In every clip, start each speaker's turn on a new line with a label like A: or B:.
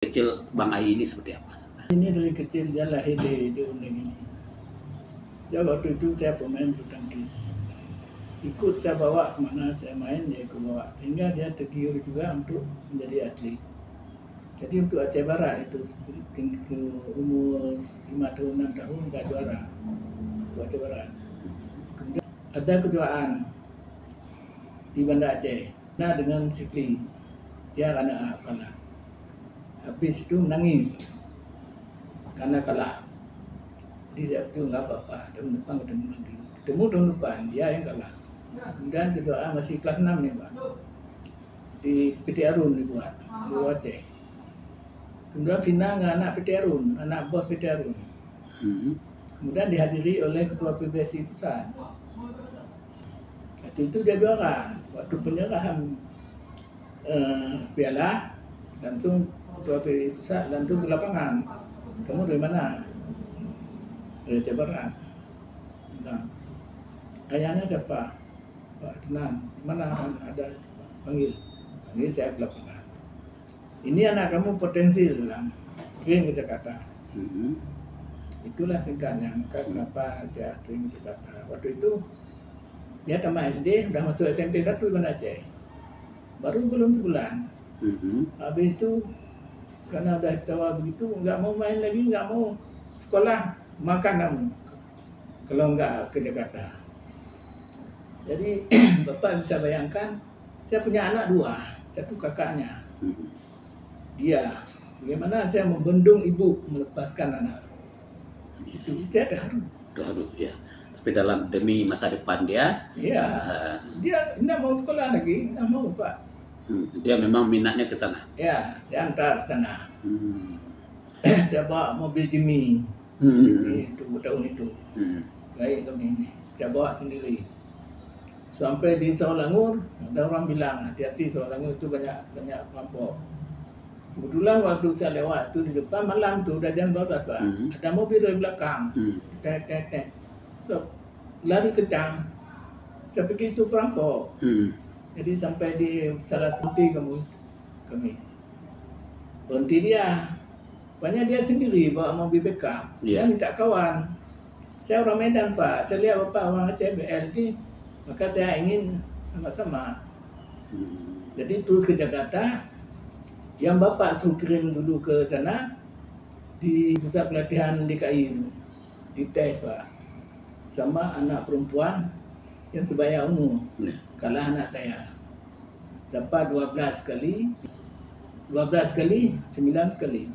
A: Kecil Bang Ai ini seperti apa?
B: Ini dari kecil dia lahir di Uneng ini. Ya waktu itu saya pemain bulu tangkis. Ikut saya bawa kemana saya main, dia ikut bawa. Sehingga dia tergiur juga untuk menjadi atlet. Jadi untuk Aceh Barat itu ke umur 5 tahun 6 tahun nggak juara untuk Aceh Barat. Kemudian ada kejuaraan di Banda Aceh. Nah dengan Sikli dia kalah. Habis itu menangis karena kalah. Jadi saya itu nggak apa-apa, tahun depan ketemu lagi. Ketemu tahun depan, dia yang kalah. Kemudian kejuaraan masih kelas 6 nih Pak. Di PT Arun dibuat, di Aceh. Kemudian final dengan anak PT Arun, anak bos PT Arun. Kemudian dihadiri oleh Ketua PBSI Pusat. Waktu itu dia juara. Waktu penyerahan piala, langsung Ketua PBSI Pusat langsung ke lapangan. Kamu dari mana? Dari Aceh Barat. Nah, ayahnya siapa? Pak Tenan. Mana ada panggil? Panggil saya ke lapangan. Ini anak kamu potensial lah. Kirim ke Jakarta. Itulah singkatnya. Kenapa saya kirim ke Jakarta. Waktu itu dia tamat SD, udah masuk SMP 1 di Banda Aceh. Baru belum sebulan. Habis itu karena udah tawa begitu, nggak mau main lagi, nggak mau sekolah, makan kamu kalau nggak ke Jakarta. Jadi Bapak bisa bayangkan, saya punya anak 2, satu kakaknya. Dia, bagaimana saya membendung ibu melepaskan anak. Itu saya terharu.
A: Ya. Tapi dalam demi masa depan dia,
B: dia nggak mau sekolah lagi, nggak mau Pak.
A: Dia memang minatnya ke sana.
B: Ya, saya antar sana. Saya bawa mobil Jimmy itu tahun itu. Baik kami ini, saya bawa sendiri. Sampai di Sawanganur, ada orang bilang hati-hati Sawanganur itu banyak perampok. Kebetulan waktu saya lewat itu di depan malam tuh udah jam 12 Pak. Ada mobil dari belakang. Tek. So, lari kencang. Saya pikir itu perampok. Jadi sampai di salah berhenti kami. Berhenti dia. Banyak dia sendiri bawa mobil backup. Dia minta kawan. Saya orang Medan Pak. Saya lihat Bapak orang Aceh BLD. Maka saya ingin sama-sama. Jadi terus ke Jakarta. Yang Bapak suruh kirim dulu ke sana. Di pusat pelatihan DKI. Dites Pak. Sama anak perempuan yang sebaya umur. Kalah anak saya. Dapat 12 kali, 9 kali.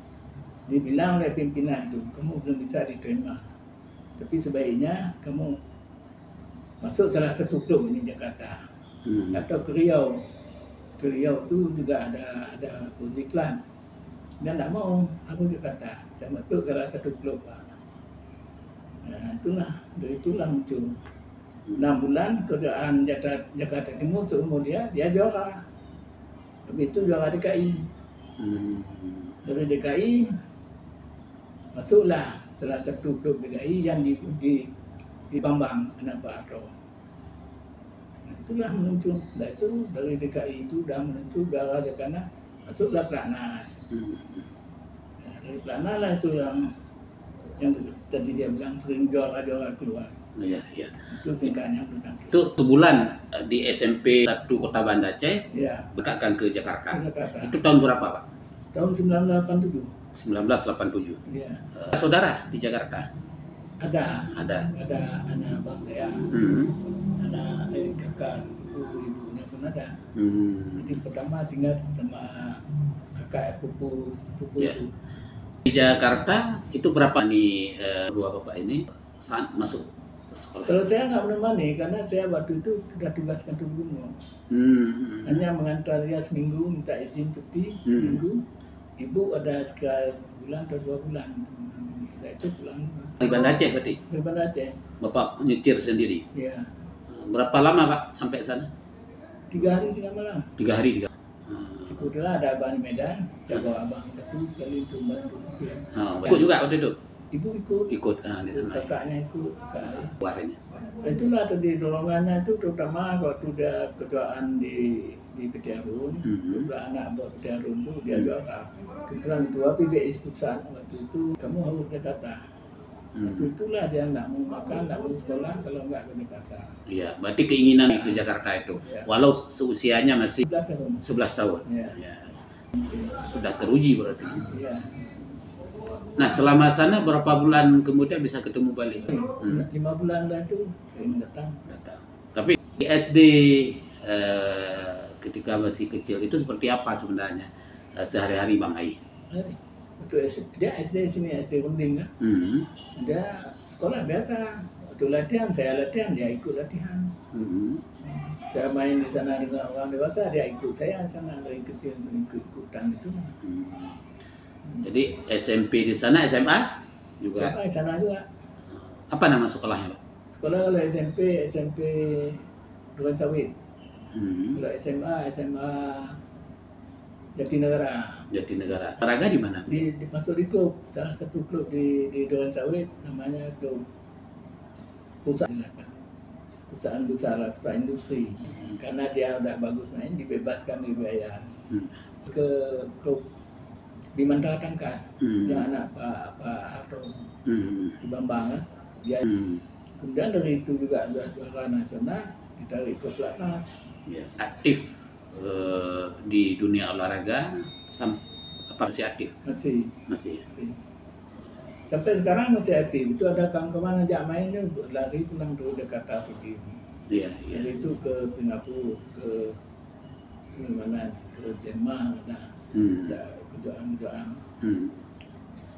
B: Dibilang oleh pimpinan itu, kamu belum bisa diterima. Tapi sebaiknya kamu masuk salah satu klub di Jakarta. Atau ke Riau. Ke Riau itu juga ada iklan. Dia tidak mau, aku Jakarta. Saya masuk salah satu klub Pak. Nah, dari itulah muncul. 6 bulan kerjaan Jakarta Timur seumur dia juara. Habis itu juara DKI. Dari DKI masuklah salah satu klub DKI yang di Bambang, anak Pak Arto. Nah, itulah muncul. Nah, itu dari DKI itu sudah muncul juara karena masuklah Platnas. Nah, dari Platnas lah itu yang tadi dia bilang sering juara keluar.
A: Iya.
B: Itu singkatnya bulu tangkis.
A: Itu sebulan di SMP 1 Kota Banda Aceh, berangkatkan ke Jakarta. Itu tahun berapa Pak?
B: Tahun 1987.
A: 1987.
B: Iya.
A: Saudara di Jakarta?
B: Ada anak abang saya. Ada kakak sepupu ibunya pun ada. Jadi pertama tinggal sama kakak sepupu itu.
A: Di Jakarta itu berapa nih dua Bapak ini saat masuk sekolah?
B: Kalau saya nggak menemani karena saya waktu itu sudah tugaskan ke gunung. Hanya mengantar dia seminggu, minta izin cuti seminggu. Ibu ada sebulan atau 2 bulan. Setelah itu pulang.
A: Di Banda Aceh berarti?
B: Di Banda Aceh.
A: Bapak nyetir sendiri?
B: Iya.
A: Berapa lama Pak sampai sana?
B: 3 hari 3 malam.
A: 3 hari.
B: Kebetulan ada abang di Medan, saya bawa abang satu sekali untuk bantu supir.
A: Ikut juga waktu itu?
B: Ibu ikut
A: di sana.
B: Kakaknya ikut.
A: Keluarnya.
B: Itulah tadi dorongannya itu terutama waktu dia kejuaraan di di Ketiarun. Kebetulan anak buat Ketiarun tuh dia juara. Kebetulan tua PBS Pusat waktu itu kamu harus ke Jakarta. Waktu itulah dia nggak mau makan, nggak mau sekolah kalau nggak ke Jakarta.
A: Iya, berarti keinginan ke Jakarta itu, walau seusianya masih
B: 11 tahun.
A: 11 tahun.
B: Ya.
A: Ya. Sudah teruji berarti.
B: Iya.
A: Nah, selama sana berapa bulan kemudian bisa ketemu balik?
B: 5 bulan dah tuh sering datang.
A: Tapi di SD ketika masih kecil itu seperti apa sebenarnya sehari-hari Bang Ai?
B: Waktu dia SD sini, SD Runding kan. Dia sekolah biasa. Waktu latihan, saya latihan, dia ikut latihan. Saya main di sana dengan orang dewasa, dia ikut saya sana dari kecil, ikut-ikutan itu.
A: Jadi SMP di sana, SMA juga?
B: SMA di sana juga.
A: Apa nama sekolahnya, Pak?
B: Sekolah kalau SMP Duren Sawit. Kalau SMA Jatinegara.
A: Jatinegara. Olahraga di mana?
B: Masuk di klub, salah satu klub di Duren Sawit, namanya klub Pusat Industri. Karena dia udah bagus main, dibebaskan dari biaya. Ke klub Bimantara Tangkas, yang anak Pak Harto di Bambang kan. Dia kemudian dari itu juga juara nasional, ditarik ke pelatnas.
A: Ya, aktif di dunia olahraga, apa masih aktif? Masih.
B: Sampai sekarang masih aktif. Itu ada kawan-kawan ajak main dia lari pulang dari Jakarta pergi.
A: Iya.
B: Dari itu ke Singapura, ke mana? Ke Denmark, kejuaraan.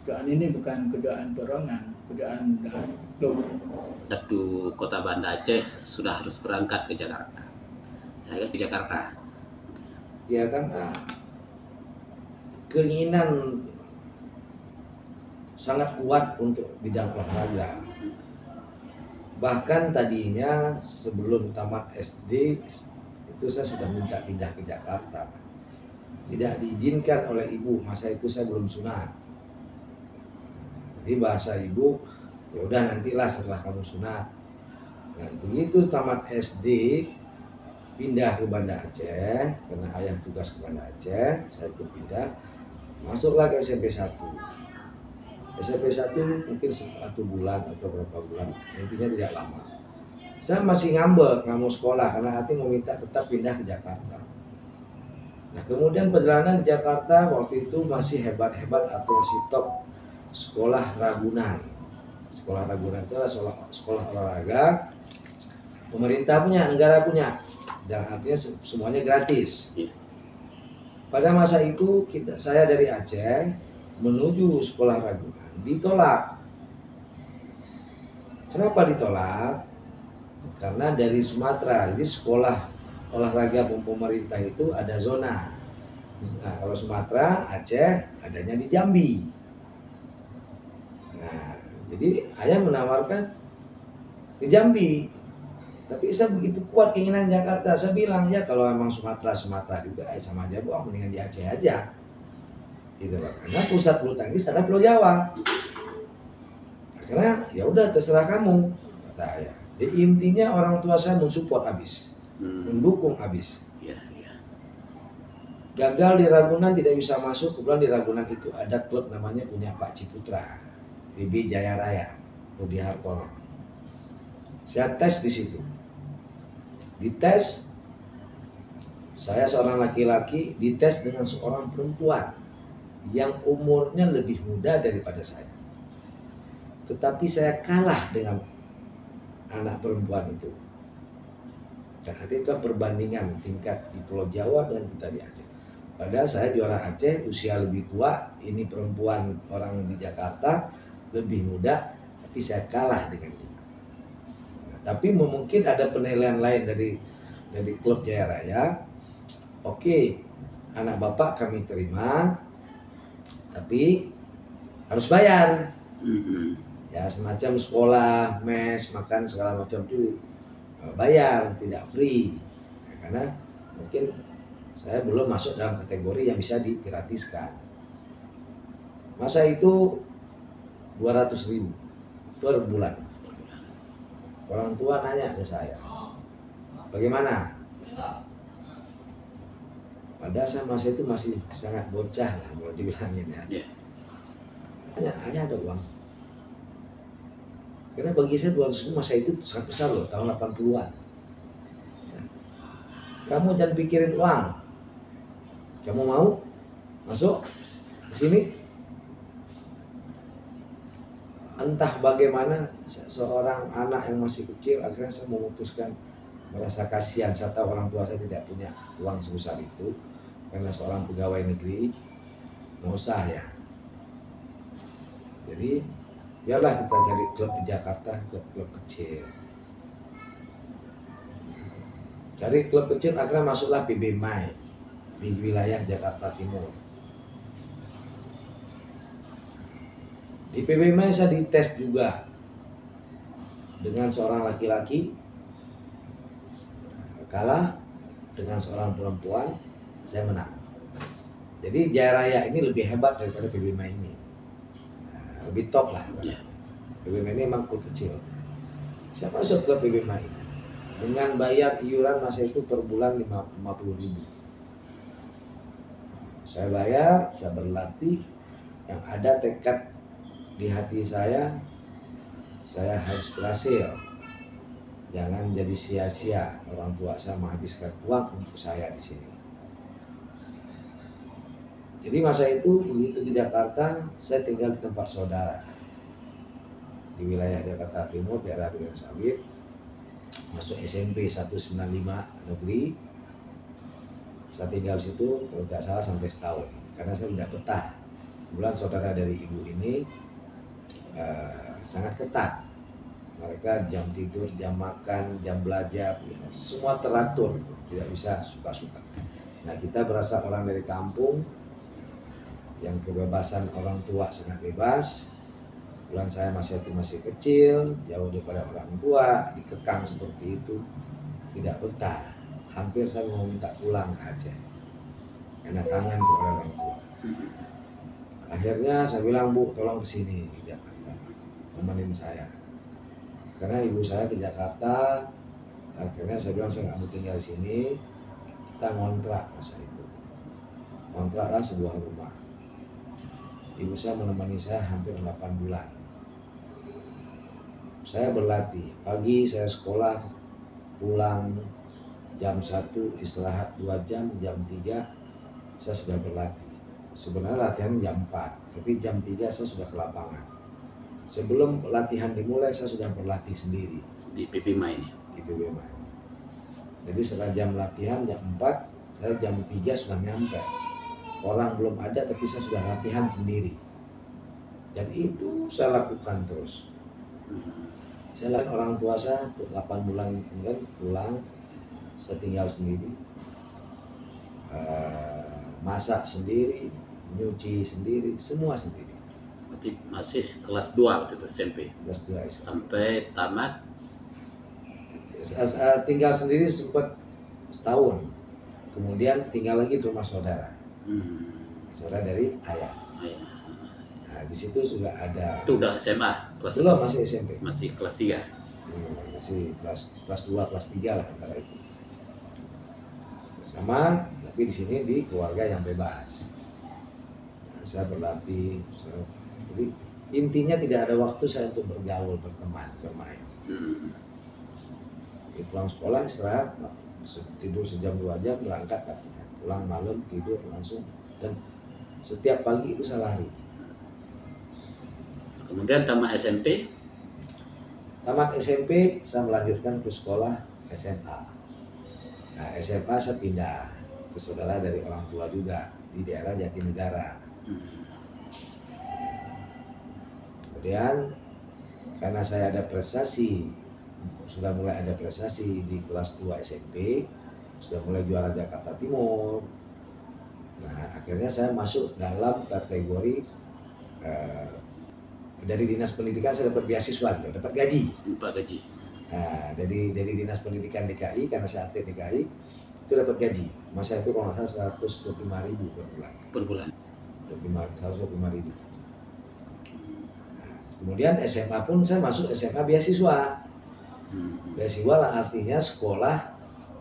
B: Kejuaraan ini bukan kejuaraan dorongan, kejuaraan dalam klub.
A: Satu kota Banda Aceh sudah harus berangkat ke Jakarta. Ke Jakarta.
C: Ya karena keinginan sangat kuat untuk bidang olahraga. Bahkan tadinya sebelum tamat SD itu saya sudah minta pindah ke Jakarta. Tidak diizinkan oleh ibu, masa itu saya belum sunat. Jadi bahasa ibu, ya udah nantilah setelah kamu sunat. Nah, begitu tamat SD, pindah ke Banda Aceh, karena ayah tugas ke Banda Aceh, saya ikut pindah, masuklah ke SMP 1. SMP 1 mungkin 1 bulan atau berapa bulan, intinya tidak lama. Saya masih ngambek, nggak mau sekolah, karena hati mau minta tetap pindah ke Jakarta. Nah kemudian perjalanan di Jakarta waktu itu masih hebat-hebat atau masih top sekolah Ragunan. Sekolah Ragunan itu adalah sekolah olahraga, pemerintah punya, negara punya, dan artinya semuanya gratis. Pada masa itu saya dari Aceh menuju sekolah Ragunan ditolak. Kenapa ditolak? Karena dari Sumatera, jadi sekolah olahraga pemerintah itu ada zona. Nah, kalau Sumatera, Aceh adanya di Jambi. Nah, jadi ayah menawarkan ke Jambi. Tapi saya begitu kuat keinginan Jakarta, saya bilang ya kalau emang Sumatera juga sama aja Bu, mendingan di Aceh aja. Gitu loh. Karena pusat bulu tangkis ada Pulau Jawa. Nah, karena ya udah terserah kamu, kata ayah. Jadi intinya orang tua saya mensupport habis. Mendukung habis. Gagal di Ragunan tidak bisa masuk, kebetulan di Ragunan itu ada klub namanya punya Pak Ciputra, PB Jaya Raya, Rudi Hartono. Saya tes di situ. Dites, saya seorang laki-laki dites dengan seorang perempuan yang umurnya lebih muda daripada saya. Tetapi saya kalah dengan anak perempuan itu. Karena itu kan perbandingan tingkat di Pulau Jawa dan kita di Aceh. Padahal saya juara Aceh, usia lebih tua, ini perempuan orang di Jakarta, lebih muda, tapi saya kalah dengan dia. Nah, tapi mungkin ada penilaian lain dari klub Jaya Raya. Oke, anak bapak kami terima, tapi harus bayar. Ya semacam sekolah, mes, makan segala macam itu bayar, tidak free. Ya, karena mungkin saya belum masuk dalam kategori yang bisa digratiskan. Masa itu 200.000 per bulan. Orang tua nanya ke saya, bagaimana? Pada masa itu masih sangat bocah lah kalau dibilangin ya. Hanya ada uang. Karena bagi saya 200.000 masa itu sangat besar loh, tahun 80-an. Ya. Kamu jangan pikirin uang. Kamu mau masuk ke sini? Entah bagaimana seorang anak yang masih kecil, akhirnya saya memutuskan, merasa kasihan. Saya tahu orang tua saya tidak punya uang sebesar itu karena seorang pegawai negeri, nggak usah ya. Jadi biarlah kita cari klub di Jakarta, klub-klub kecil. Cari klub kecil, akhirnya masuklah PB Mai di wilayah Jakarta Timur. Di PB Mai saya dites juga dengan seorang laki-laki, kalah dengan seorang perempuan, saya menang. Jadi Jaya Raya ini lebih hebat daripada PB Mai ini, lebih top lah. PB Mai ini memang klub kecil. Saya masuk ke PB Mai dengan bayar iuran masa itu per bulan 50.000. Saya bayar, saya berlatih, yang ada tekad di hati saya harus berhasil. Jangan jadi sia-sia orang tua saya menghabiskan uang untuk saya di sini. Jadi masa itu begitu ke Jakarta, saya tinggal di tempat saudara di wilayah Jakarta Timur, daerah Duren Sawit. Masuk SMP 195 negeri. Saya tinggal situ kalau tidak salah sampai setahun karena saya tidak betah. Kebetulan saudara dari ibu ini sangat ketat. Mereka jam tidur, jam makan, jam belajar, semua teratur, tidak bisa suka-suka. Nah, kita berasa orang dari kampung yang kebebasan orang tua sangat bebas. Kebetulan saya masih kecil, jauh daripada orang tua, dikekang seperti itu, tidak betah. Hampir saya mau minta pulang ke Aceh karena kangen kepada orang tua. Akhirnya saya bilang, Bu, tolong kesini ke Jakarta, temenin saya. Karena ibu saya ke Jakarta, akhirnya saya bilang saya nggak mau tinggal di sini, kita ngontrak masa itu. Kontraklah sebuah rumah. Ibu saya menemani saya hampir 8 bulan. Saya berlatih, pagi saya sekolah, pulang jam 1, istirahat 2 jam, jam 3 saya sudah berlatih. Sebenarnya latihan jam 4, tapi jam 3 saya sudah ke lapangan. Sebelum latihan dimulai, saya sudah berlatih sendiri.
A: Di PB Mai ini?
C: Di PB Mai. Jadi setelah jam latihan, jam 4, saya jam 3 sudah nyampe. Orang belum ada, tapi saya sudah latihan sendiri. Dan itu saya lakukan terus. Saya lihat orang tua saya 8 bulan kemudian pulang, saya tinggal sendiri. Masak sendiri, nyuci sendiri, semua sendiri.
A: Berarti masih kelas 2 waktu itu SMP?
C: Kelas 2 SMP.
A: Sampai tamat?
C: Tinggal sendiri sempat setahun. Kemudian tinggal lagi di rumah saudara. Saudara dari ayah. Nah, di situ juga ada.
A: Itu udah SMA?
C: Belum, masih SMP.
A: Masih kelas 3?
C: Masih kelas 2, kelas 3 lah antara itu. Sama, tapi di sini di keluarga yang bebas. Nah, saya berlatih. Jadi intinya tidak ada waktu saya untuk bergaul, berteman, bermain. Pulang sekolah, istirahat, tidur sejam 2 jam, berangkat latihan. Pulang malam, tidur langsung. Dan setiap pagi itu saya lari.
A: Kemudian tamat SMP?
C: Tamat SMP, saya melanjutkan ke sekolah SMA. Nah, SMA saya pindah ke saudara dari orang tua juga di daerah Jatinegara. Kemudian karena saya ada prestasi, sudah mulai ada prestasi di kelas 2 SMP, sudah mulai juara Jakarta Timur. Nah, akhirnya saya masuk dalam kategori dari Dinas Pendidikan. Saya dapat beasiswa, dapat gaji. Nah, dari Dinas Pendidikan DKI, karena saya atlet DKI, itu dapat gaji. Masa itu kalau nggak salah 125.000 per bulan.
A: Per bulan?
C: 125.000. Nah, kemudian SMA pun saya masuk SMA beasiswa. Beasiswa lah artinya sekolah,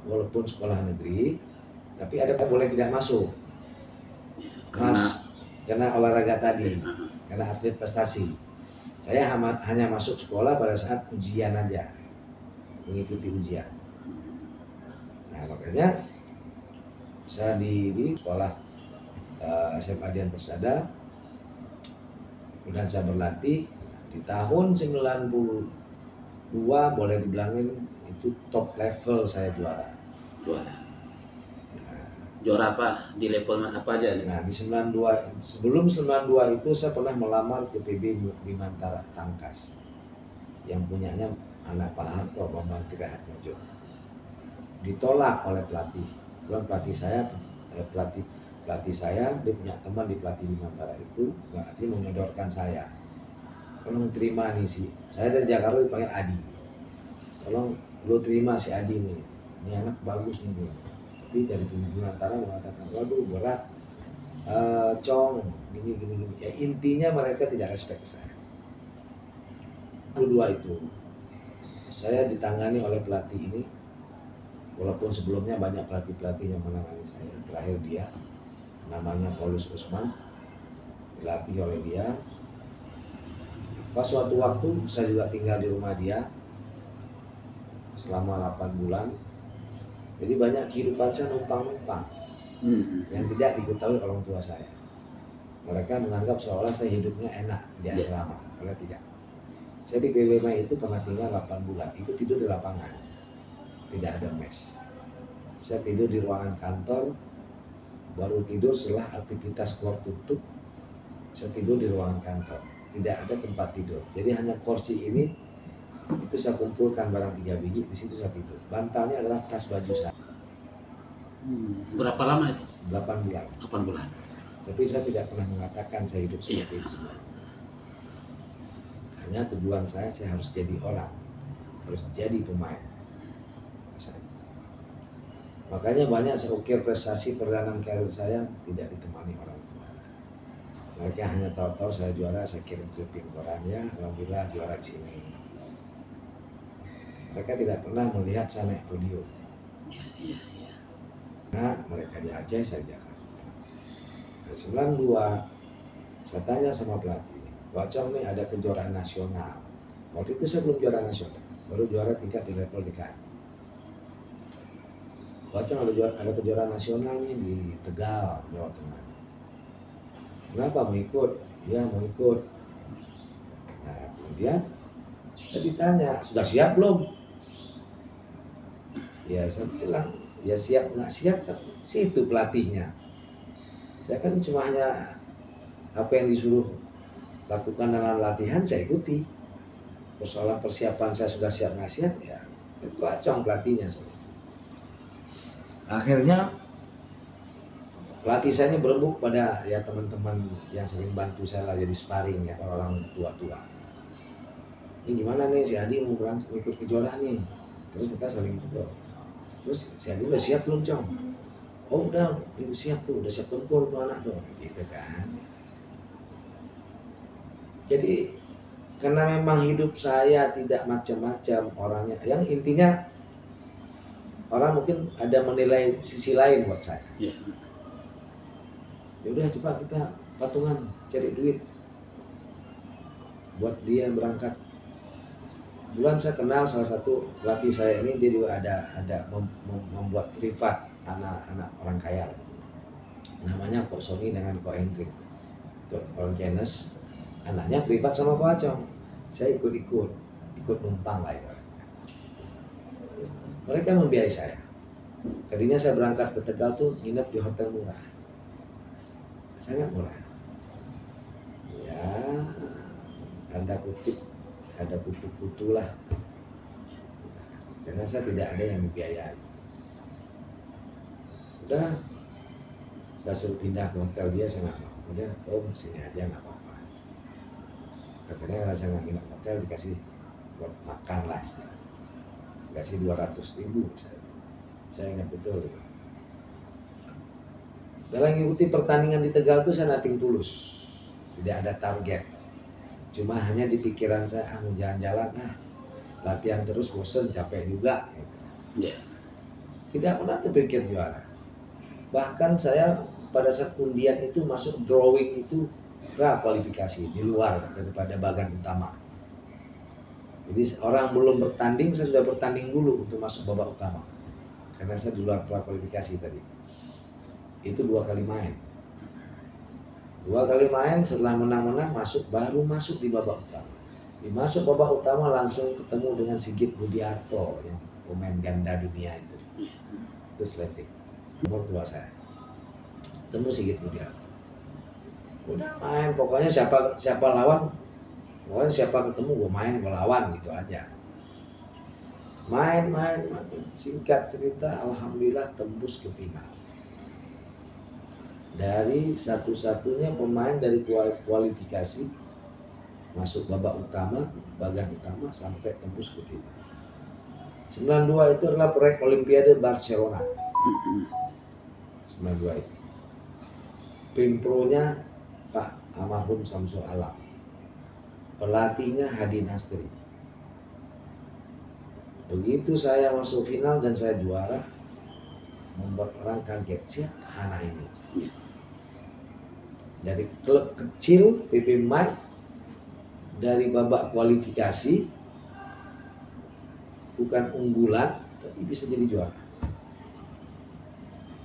C: walaupun sekolah negeri, Tapi ada boleh tidak masuk. Karena olahraga tadi, karena atlet prestasi. Saya hanya masuk sekolah pada saat ujian aja, mengikuti ujian. Nah makanya saya di sekolah SMA Dian Persada, kemudian saya berlatih di tahun 92, boleh dibilangin itu top level saya juara.
A: Juara apa? Di level apa aja?
C: Nah di 92, sebelum 92 itu saya pernah melamar ke PB Bimantara Tangkas yang punyanya anak Pak Harto, Bambang Tirahatmojo. Ditolak oleh pelatih. Belum pelatih saya dia punya teman di pelatih Bimantara itu, berarti menyodorkan saya. Tolong terima nih saya dari Jakarta dipanggil Adi. Tolong lu terima si Adi nih, ini anak bagus nih. Tapi dari Bimantara mengatakan, waduh berat, Cong, gini. Ya intinya mereka tidak respect ke saya. Kedua itu, saya ditangani oleh pelatih ini, walaupun sebelumnya banyak pelatih yang menangani saya. Terakhir dia, namanya Paulus Usman, dilatih oleh dia. Pas suatu waktu saya juga tinggal di rumah dia selama 8 bulan. Jadi banyak kehidupan saya numpang-numpang yang tidak diketahui orang tua saya. Mereka menganggap seolah saya hidupnya enak di asrama, kalau tidak. Saya di PBMI itu pernah tinggal 8 bulan, itu tidur di lapangan, tidak ada mes. Saya tidur di ruangan kantor, baru tidur setelah aktivitas keluar tutup, saya tidur di ruangan kantor, tidak ada tempat tidur. Jadi hanya kursi ini, itu saya kumpulkan barang 3 biji, di situ saya tidur. Bantalnya adalah tas baju saya.
A: Berapa lama itu?
C: 8 bulan.
A: 8 bulan.
C: Tapi saya tidak pernah mengatakan saya hidup seperti itu semua. Hanya tujuan saya harus jadi orang, harus jadi pemain. Makanya banyak saya ukir prestasi perjalanan karir saya tidak ditemani orang tua. Mereka hanya tahu-tahu saya juara, saya kirim clipping korannya, alhamdulillah juara di sini. Mereka tidak pernah melihat saya naik podium.
A: Iya.
C: Nah, mereka di Aceh, saya Jakarta. Nah, 92, saya tanya sama pelatih, Wacong nih ada kejuaraan nasional. Waktu itu saya belum juara nasional, baru juara tingkat di level DKI. Wacong ada kejuaraan nasional nih di Tegal, Jawa Tengah. Kenapa mau ikut? Ya mau ikut. Nah, kemudian saya ditanya, sudah siap belum? Ya saya bilang, ya siap nggak siap kan situ pelatihnya. Saya kan cuma hanya apa yang disuruh lakukan dalam latihan saya ikuti. Persoalan persiapan saya sudah siap nggak siap ya itu Acong pelatihnya. Akhirnya pelatih saya ini berembuk pada ya teman-teman yang sering bantu saya lah jadi sparring ya orang tua-tua. Ini gimana nih si Adi mau berangkat ikut kejuaraan nih, terus mereka saling ngobrol. Terus si Adi udah siap belum Cong? Oh udah siap tuh, udah siap tempur tuh anak tuh, gitu kan. Jadi karena memang hidup saya tidak macam-macam orangnya, yang intinya orang mungkin ada menilai sisi lain buat saya. Ya udah coba kita patungan cari duit buat dia berangkat. Bulan saya kenal salah satu pelatih saya ini, dia juga ada membuat privat anak-anak orang kaya. Namanya Kok Sony dengan Kok Hendrik. Itu orang Chinese. Anaknya privat sama Kok Acong. Saya ikut numpang lah itu. Mereka membiayai saya. Tadinya saya berangkat ke Tegal tuh nginep di hotel murah. Sangat murah. Ya, tanda kutip ada kutu-kutu lah. Karena saya tidak ada yang membiayai. Udah, saya suruh pindah ke hotel dia, saya nggak mau. Udah, sini aja nggak apa-apa. Akhirnya karena saya nggak nginep hotel, dikasih buat makan lah. Dikasih 200.000 saya ingat betul gitu. Dalam mengikuti pertandingan di Tegal itu saya nothing tulus. Tidak ada target. Cuma hanya di pikiran saya, mau jalan-jalan, latihan terus bosen, capek juga. Gitu.
A: Yeah.
C: Tidak pernah terpikir juara. Bahkan saya pada saat undian itu masuk drawing itu kualifikasi di luar daripada bagan utama. Jadi orang belum bertanding, saya sudah bertanding dulu untuk masuk babak utama. Karena saya di luar kualifikasi tadi. Itu 2 kali main. 2 kali main setelah menang-menang baru masuk di babak utama. Di masuk babak utama langsung ketemu dengan Sigit Budiarto yang pemain ganda dunia itu. Itu sleting. Nomor 2 saya. Ketemu Sigit Budiarto. Udah main, pokoknya siapa lawan, pokoknya siapa ketemu gue main, gue lawan gitu aja. Main. Singkat cerita, alhamdulillah tembus ke final. Dari satu-satunya pemain dari kualifikasi masuk babak utama, bagan utama sampai tembus ke final. 92 itu adalah proyek Olimpiade Barcelona. 92 itu. Pimpronya Pak almarhum Samsul Alam. Pelatihnya Hadi Nastri. Begitu saya masuk final dan saya juara, membuat orang kaget, siapa anak ini? Dari klub kecil PP Mai, dari babak kualifikasi, bukan unggulan tapi bisa jadi juara.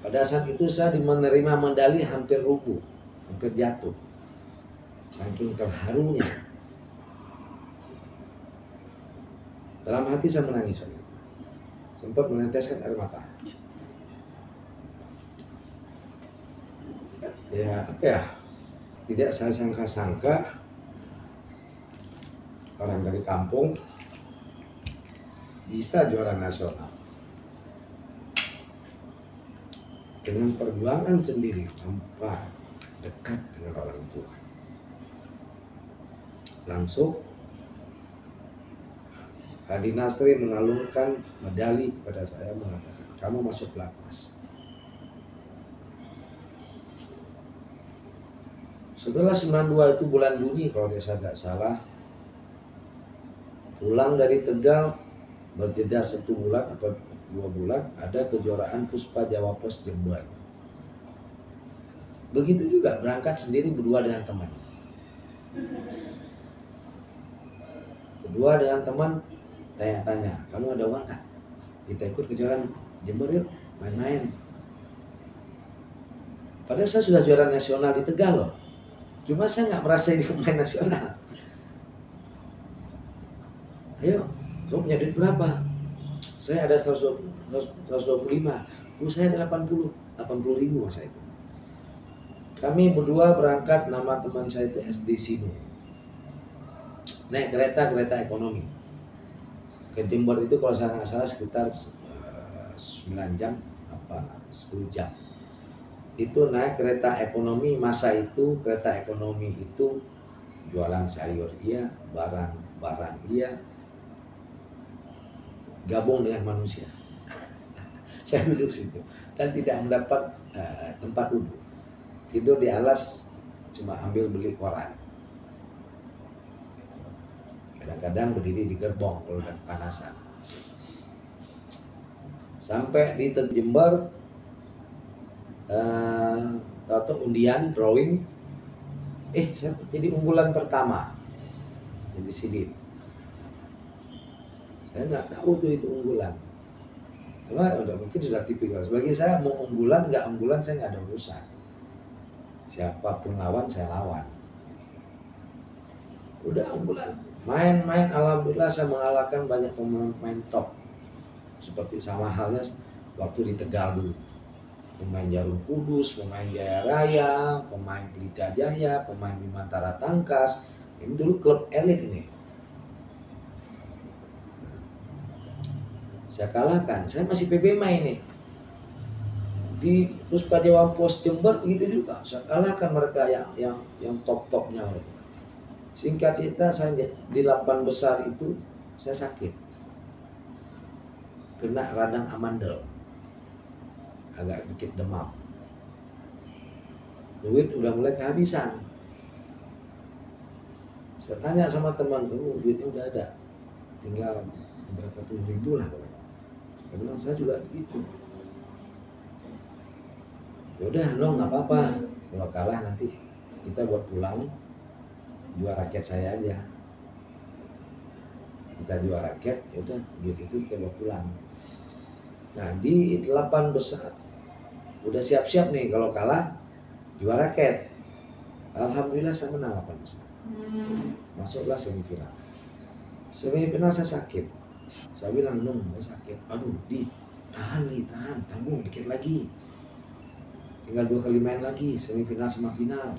C: Pada saat itu saya menerima medali hampir rubuh, hampir jatuh, saking terharunya. Dalam hati saya menangis, sempat meneteskan air mata. Ya apa ya, tidak saya sangka-sangka orang dari kampung bisa juara nasional dengan perjuangan sendiri tanpa dekat dengan orang tua. Langsung Hadi Nastri mengalungkan medali pada saya, mengatakan kamu masuk pelatnas. Setelah 92 itu bulan Juni kalau saya tidak salah, pulang dari Tegal, berjeda 1 bulan atau 2 bulan, ada kejuaraan Puspa Jawa Pos Jember. Begitu juga berangkat sendiri berdua dengan teman. Berdua dengan teman tanya-tanya, kamu ada uang nggak? Kita ikut kejuaraan Jember yuk, main-main. Padahal saya sudah juara nasional di Tegal loh. Cuma saya nggak merasa ini pemain nasional. Ayo, kamu punya duit berapa? Saya ada 125. Saya ada 80 ribu masa itu. Kami berdua berangkat, nama teman saya itu SD Sino. Naik kereta ekonomi. Ke Jember itu kalau saya nggak salah sekitar 9 jam apa 10 jam. Itu naik kereta ekonomi. Masa itu kereta ekonomi itu jualan sayur iya, barang iya, gabung dengan manusia. Saya duduk situ dan tidak mendapat tempat duduk, tidur di alas, cuma ambil beli koran. Kadang-kadang berdiri di gerbong kalau udah kepanasan. Sampai di Jember, tahu undian drawing, saya jadi unggulan pertama, jadi sidit. Saya nggak tahu tuh itu unggulan, karena udah mungkin sudah tipikal. Bagi saya mau unggulan nggak unggulan saya nggak ada urusan. Siapapun lawan saya lawan. Udah unggulan, main, alhamdulillah saya mengalahkan banyak pemain top. Seperti sama halnya waktu di Tegal dulu. Pemain Jarum Kudus, pemain Jaya Raya, pemain Pelita Jaya, pemain Bimantara Tangkas. Ini dulu klub elit ini. Saya kalahkan, saya masih PBMA ini. Di Puspa Jawa Pos Jember begitu juga. Saya kalahkan mereka yang top-topnya. Singkat cerita, saya di 8 besar itu saya sakit. Kena radang amandel. Agak sedikit demam. Duit udah mulai kehabisan. Saya tanya sama teman, duitnya udah ada, tinggal berapa puluh ribu lah. Saya bilang saya juga begitu. Yaudah no nggak apa-apa, kalau kalah nanti kita buat pulang, jual raket saya aja, kita jual raket, yaudah duit itu kita buat pulang. Nah di 8 besar udah siap-siap nih, kalau kalah jual raket. Alhamdulillah saya menang 8 besar, masuklah semifinal. Semifinal saya sakit, saya bilang Nung saya sakit, aduh tahan nih, tanggung dikit lagi, tinggal 2 kali main lagi, semifinal sama final.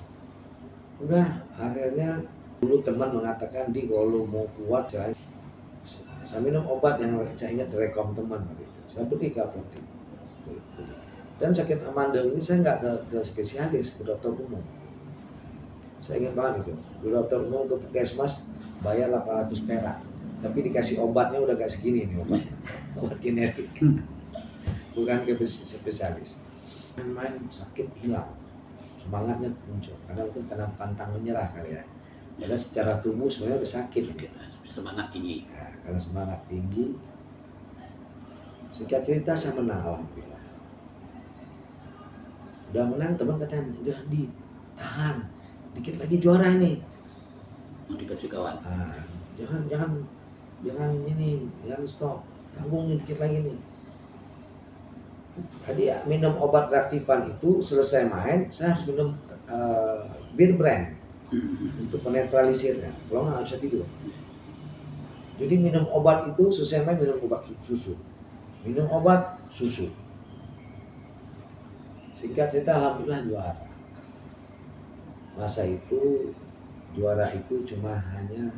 C: Udah akhirnya dulu teman mengatakan kalau mau kuat saya minum obat yang saya ingat rekom teman waktu itu. Saya pergi ke apotek. Dan sakit amandel ini saya nggak ke spesialis, ke dokter umum. Saya ingat banget itu. Ke dokter umum, ke puskesmas bayar 800 perak. Tapi dikasih obatnya udah kayak segini nih obatnya. Obat generik. Bukan ke spesialis. Main sakit hilang. Semangatnya muncul. Karena mungkin karena pantang menyerah kali ya. Padahal secara tubuh sebenarnya udah sakit.
A: Semangat tinggi.
C: Nah, karena semangat tinggi, singkat cerita saya menang alhamdulillah. Udah menang, teman katanya udah ditahan, dikit lagi juara ini.
A: Motivasi kawan.
C: Nah, jangan ini, jangan stop, tanggung dikit lagi nih. Jadi ya, minum obat reaktifan itu selesai main, saya harus minum bir brand untuk menetralisirnya, kalau nggak bisa tidur. Jadi minum obat itu selesai main minum obat susu, minum obat susu. Singkat cerita alhamdulillah juara. Masa itu juara itu cuma hanya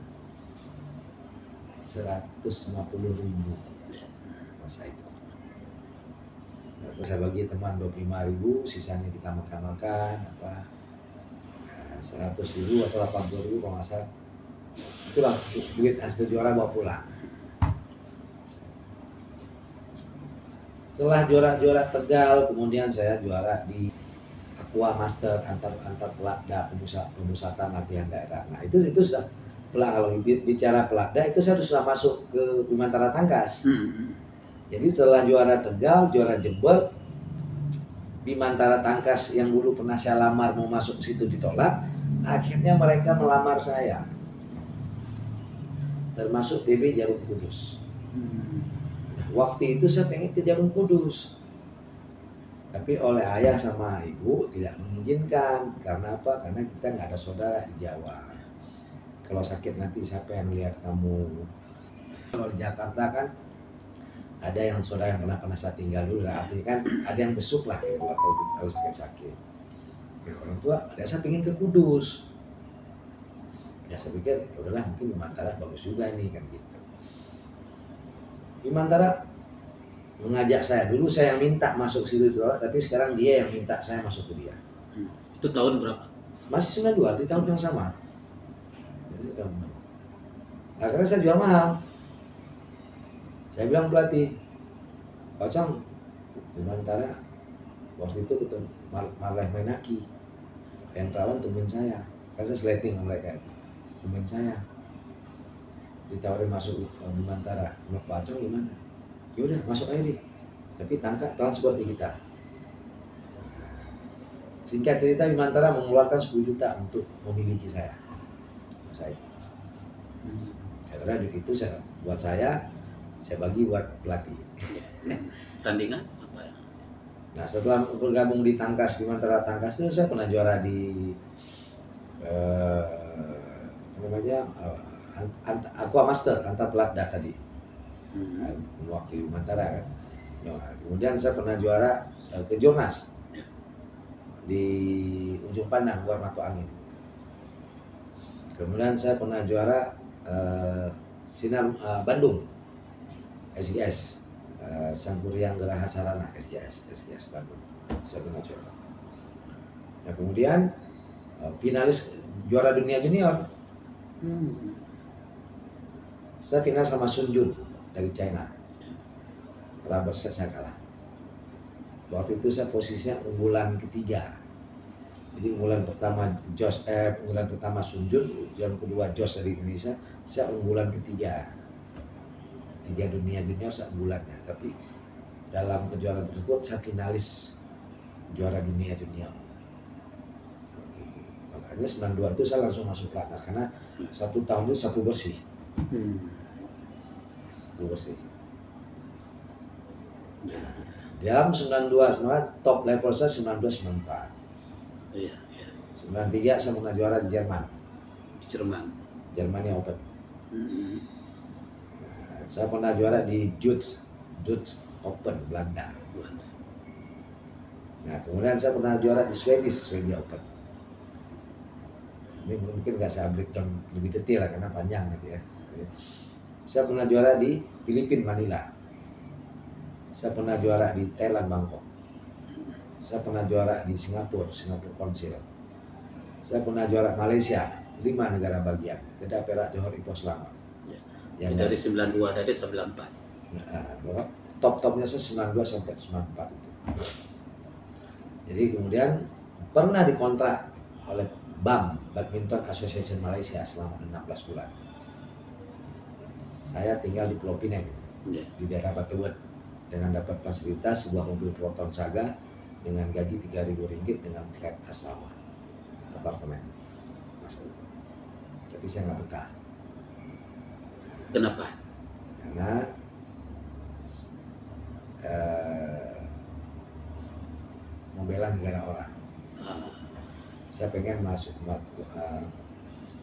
C: 150.000 masa itu. Saya bagi teman 25.000, sisanya kita makan-makan apa 100.000 atau 80.000 kalau nggak salah. Itulah duit hasil juara bawa pulang. Setelah juara Tegal, kemudian saya juara di Aqua Master antar Pelatda, pemusatan latihan daerah. Nah itu sudah kalau bicara Pelatda itu saya sudah masuk ke Bimantara Tangkas. Jadi setelah juara Tegal, juara Jember, Bimantara Tangkas yang dulu pernah saya lamar mau masuk situ ditolak, akhirnya mereka melamar saya. Termasuk PB Jarum Kudus. Nah, waktu itu saya pengen ke Jarum Kudus, tapi oleh ayah sama ibu tidak mengizinkan. Karena apa? Karena kita nggak ada saudara di Jawa. Kalau sakit nanti siapa yang lihat kamu? Kalau di Jakarta kan ada yang saudara yang pernah saya tinggal dulu, artinya kan ada yang besuk lah ya, kalau sakit-sakit. Ya, orang tua, ada saya pengen ke Kudus. Ya saya pikir ya udahlah mungkin Bimantara bagus juga nih kan gitu. Bimantara mengajak saya, dulu saya yang minta masuk situ ditolak, tapi sekarang dia yang minta saya masuk ke dia.
A: Itu tahun berapa?
C: Masih 92, di tahun yang sama. Akhirnya saya jual mahal. Saya bilang pelatih, Kocong, Bimantara waktu itu ketemu Marleh Menaki, yang perawan temuin saya, kan saya slating sama mereka itu. Temen saya ditawarin masuk Bimantara, menurut Pak Acong gimana? Yaudah masuk aja deh, tapi transfer ke kita. Singkat cerita Bimantara mengeluarkan 10 juta untuk memiliki saya. Karena duit itu buat saya bagi buat pelatih.
A: Tandingan apa ya?
C: Nah setelah bergabung di Tangkas, Bimantara Tangkas itu saya pernah juara di Aqua Master antar Pelatda tadi, mewakili Bimantara kan. Nah, kemudian saya pernah juara ke Jurnas di Ujung Pandang, luar Matu Angin. Kemudian saya pernah juara Sinar Bandung SGS, Sangkuriang Geraha Sarana SGS Bandung. Saya pernah juara. Nah kemudian finalis juara dunia junior. Saya final sama Sun Jun dari China. Rubber set saya kalah. Waktu itu saya posisinya unggulan ketiga. Jadi unggulan pertama Josh unggulan pertama Sun Jun, yang kedua Josh dari Indonesia, saya unggulan ketiga. 3 dunia junior saya unggulannya. Tapi dalam kejuaraan tersebut saya finalis juara dunia junior. Makanya 92 itu saya langsung masuk pelatnas karena 1 tahun itu sapu bersih. Sapu bersih. Dalam 92 top level saya 92-94.
A: Iya.
C: 93 saya pernah juara di Jerman.
A: Di Jerman.
C: Jermania Open. Saya pernah juara di Dutch Open Belanda. Nah, kemudian saya pernah juara di Swedia Open. Ini mungkin nggak saya breakdown lebih detail lah karena panjang gitu ya. Saya pernah juara di Filipina Manila. Saya pernah juara di Thailand Bangkok. Saya pernah juara di Singapura Council. Saya pernah juara Malaysia, 5 negara bagian. Kedah, Perak, Johor, Ipoh, Selangor.
A: Ya, dari 92 dari 94.
C: Nah, top-topnya saya 92 sampai 94 itu. Jadi kemudian pernah dikontrak oleh BAM, Badminton Association Malaysia selama 16 bulan. Saya tinggal di Pulau Pinang, di daerah Batuwet, dengan dapat fasilitas sebuah mobil Proton Saga dengan gaji Rp3.000 dengan flat asrama, apartemen. Tapi saya nggak betah.
A: Kenapa?
C: Karena membela negara orang. Saya pengen masuk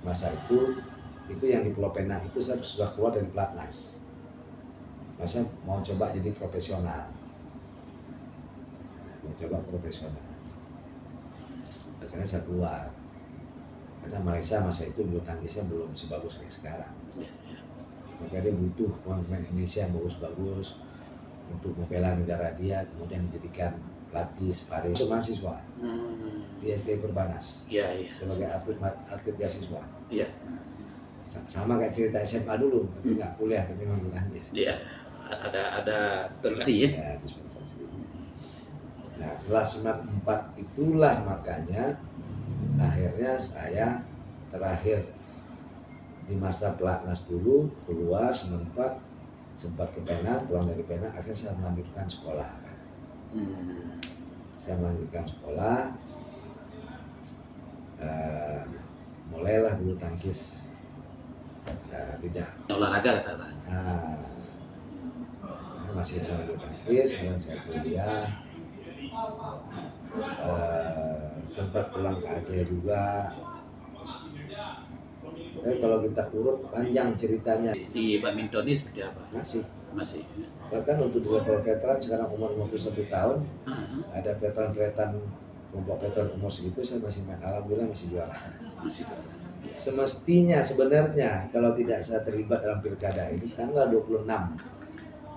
C: masa itu yang di Pulau Penang itu saya sudah keluar dari pelatnas. Saya mau coba jadi profesional. Akhirnya saya keluar. Karena Malaysia masa itu bulu tangkisnya belum sebagus kayak sekarang. Maka dia butuh pemain Indonesia yang bagus-bagus untuk membela negara dia, kemudian dijadikan pelatih sparring itu mahasiswa di SD Perbanas sebagai atlet beasiswa. Sama kayak cerita SMA dulu, tapi nggak kuliah, tapi memang bulu tangkis.
A: Ada toleransi
C: ya. Dispensasi. Nah, setelah 94 itulah makanya akhirnya saya terakhir di masa pelatnas dulu keluar 94, sempat ke Penang, pulang dari Penang, akhirnya saya melanjutkan sekolah. Saya melanjutkan sekolah, mulailah bulu tangkis tidak
A: olahraga kata.
C: Masih bulu tangkis, kemudian saya kuliah, sempat pulang ke Aceh juga. Kalau kita urut panjang ceritanya.
A: Di badminton ini seperti apa? Masih.
C: Bahkan untuk di level veteran sekarang umur 51 tahun, ada veteran kelompok veteran umur segitu saya masih main, alhamdulillah masih juara. Semestinya sebenarnya kalau tidak saya terlibat dalam pilkada ini tanggal 26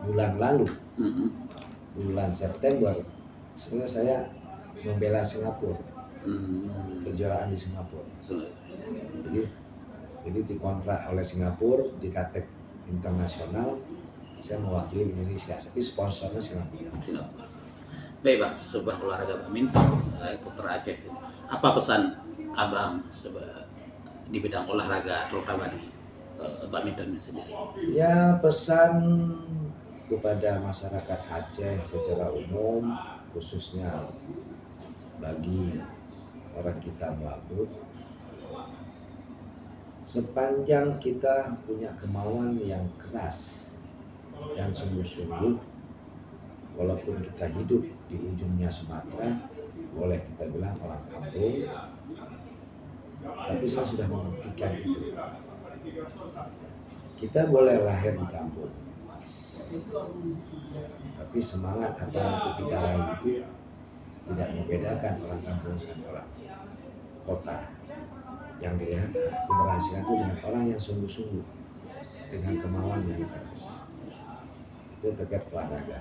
C: bulan lalu, bulan September, sebenarnya saya membela Singapura, kejuaraan di Singapura. Jadi dikontrak oleh Singapura di Katek internasional, saya mewakili Indonesia, tapi sponsornya Singapura.
A: Baik Bang, sebuah olahraga badminton Putra Aceh. Apa pesan Abang di bidang olahraga, terutama di badminton sendiri?
C: Ya, pesan kepada masyarakat Aceh secara umum, khususnya bagi orang kita Melabu, sepanjang kita punya kemauan yang keras dan sungguh-sungguh, walaupun kita hidup di ujungnya Sumatera, boleh kita bilang orang kampung, tapi saya sudah membuktikan itu. Kita boleh lahir di kampung, tapi semangat apa yang kita raih itu tidak membedakan orang kampung dengan orang kota. Yang dilihat keberhasilan itu dengan orang yang sungguh-sungguh, dengan kemauan yang keras. Itu terkait olahraga.